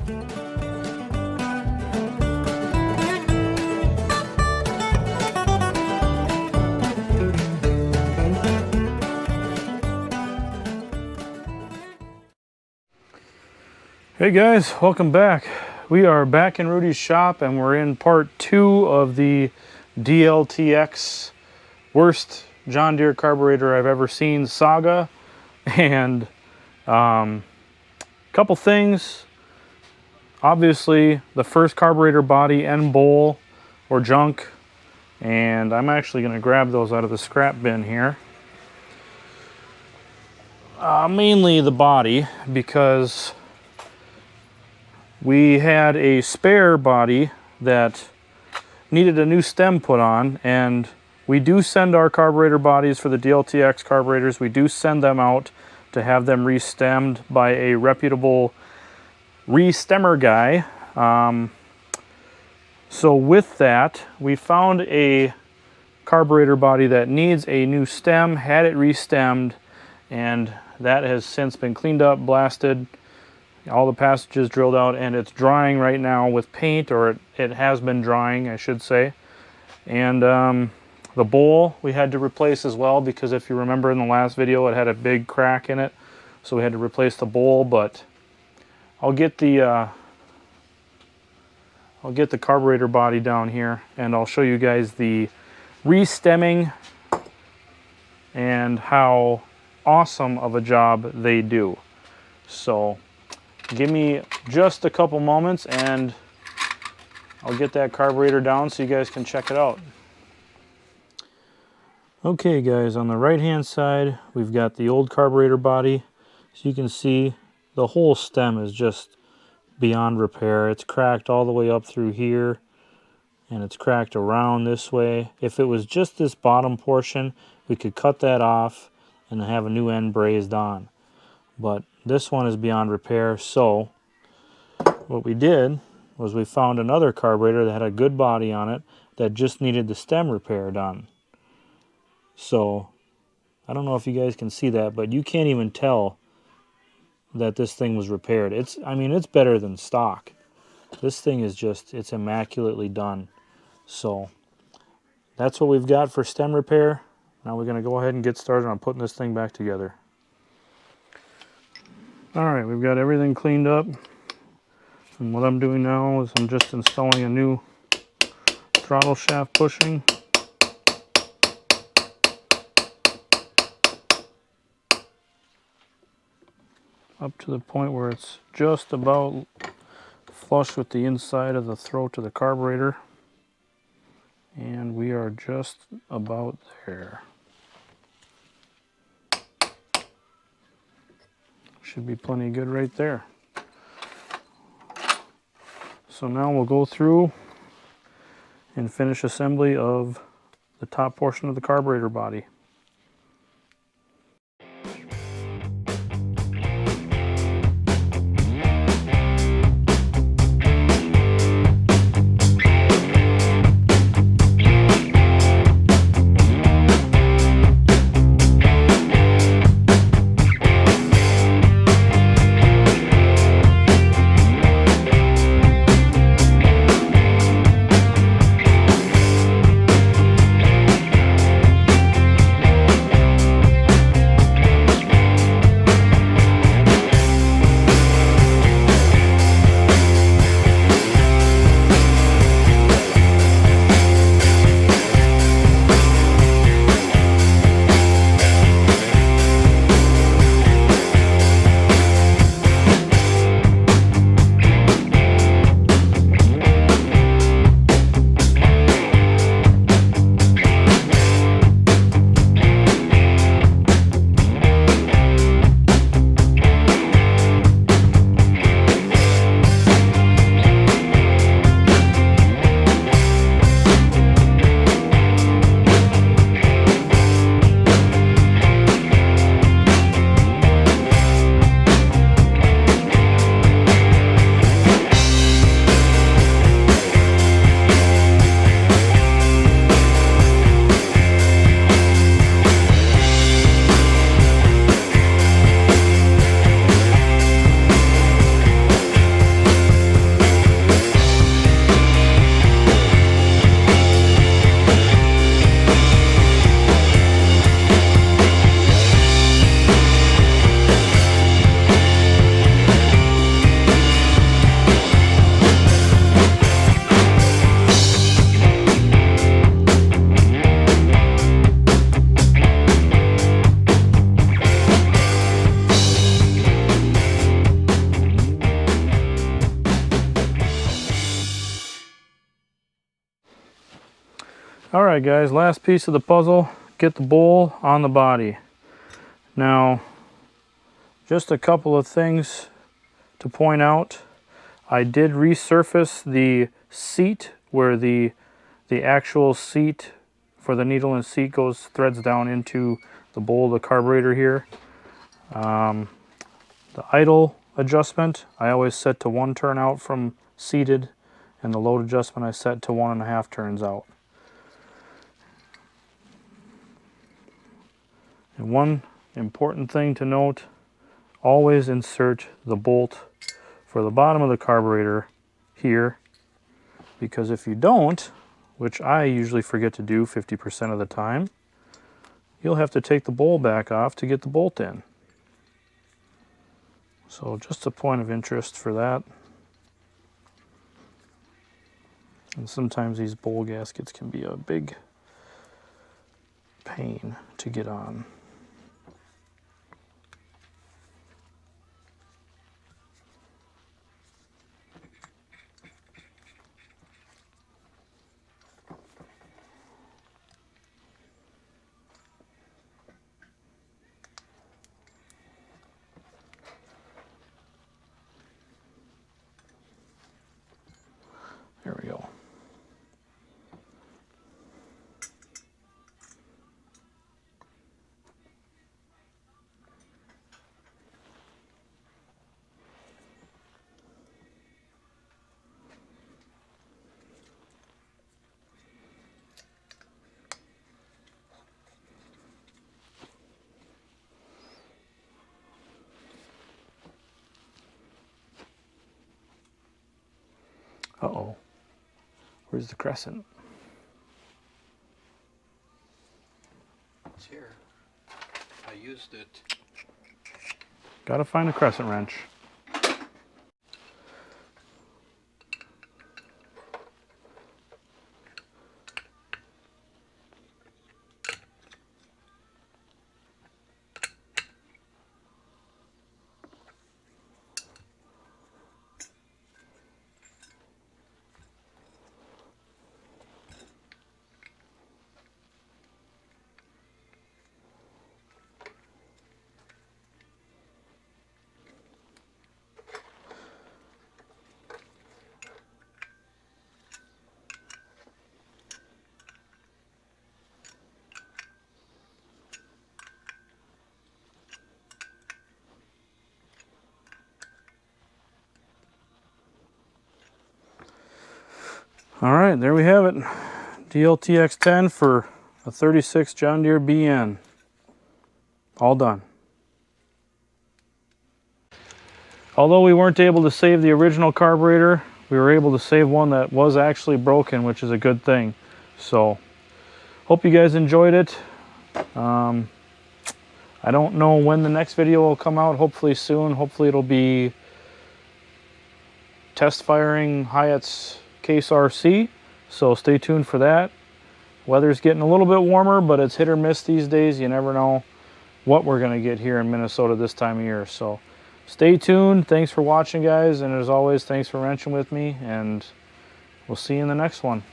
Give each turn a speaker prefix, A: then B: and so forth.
A: Hey guys, welcome back. We are back in Rudy's shop and we're in part 2 of the DLTX worst John Deere carburetor I've ever seen saga. And couple things. Obviously the first carburetor body and bowl were junk, and I'm actually going to grab those out of the scrap bin here. Mainly the body, because we had a spare body that needed a new stem put on, and we do send our carburetor bodies for the DLTX carburetors. We do send them out to have them re-stemmed by a reputable re-stemmer guy. So with that, we found a carburetor body that needs a new stem, had it re-stemmed, and that has since been cleaned up, blasted, all the passages drilled out, and it's drying right now with paint, or it has been drying, I should say. And the bowl we had to replace as well, because if you remember in the last video, it had a big crack in it, so we had to replace the bowl. But I'll get the carburetor body down here, and I'll show you guys the re-stemming and how awesome of a job they do. So give me just a couple moments and I'll get that carburetor down so you guys can check it out. Okay guys, on the right hand side we've got the old carburetor body. So you can see the whole stem is just beyond repair. It's cracked all the way up through here, and it's cracked around this way. If it was just this bottom portion, we could cut that off and have a new end brazed on. But this one is beyond repair, so what we did was we found another carburetor that had a good body on it that just needed the stem repair done. So I don't know if you guys can see that, but you can't even tell that this thing was repaired. I mean, it's better than stock. This thing is just, it's immaculately done. So that's what we've got for stem repair. Now we're going to go ahead and get started on putting this thing back together. Alright, we've got everything cleaned up, and what I'm doing now is I'm just installing a new throttle shaft bushing. Up to the point where it's just about flush with the inside of the throat of the carburetor, and we are just about there. Should be plenty good right there. So now we'll go through and finish assembly of the top portion of the carburetor body. All right, guys, last piece of the puzzle, get the bowl on the body. Now, just a couple of things to point out. I did resurface the seat where the actual seat for the needle and seat threads down into the bowl of the carburetor here. The idle adjustment I always set to 1 turn out from seated, and the load adjustment I set to 1.5 turns out. And one important thing to note, always insert the bolt for the bottom of the carburetor here, because if you don't, which I usually forget to do 50% of the time, you'll have to take the bowl back off to get the bolt in. So just a point of interest for that. And sometimes these bowl gaskets can be a big pain to get on. There we go. Uh-oh. Where's the crescent?
B: It's here. I used it.
A: Gotta find a crescent wrench. All right, there we have it. DLTX 10 for a 36 John Deere BN. All done. Although we weren't able to save the original carburetor, we were able to save one that was actually broken, which is a good thing. So, hope you guys enjoyed it. I don't know when the next video will come out. Hopefully soon. Hopefully it'll be test firing Hyatt's Case RC. So stay tuned for that. Weather's getting a little bit warmer, but it's hit or miss these days. You never know what we're going to get here in Minnesota this time of year. So stay tuned. Thanks for watching, guys. And as always, thanks for wrenching with me. And we'll see you in the next one.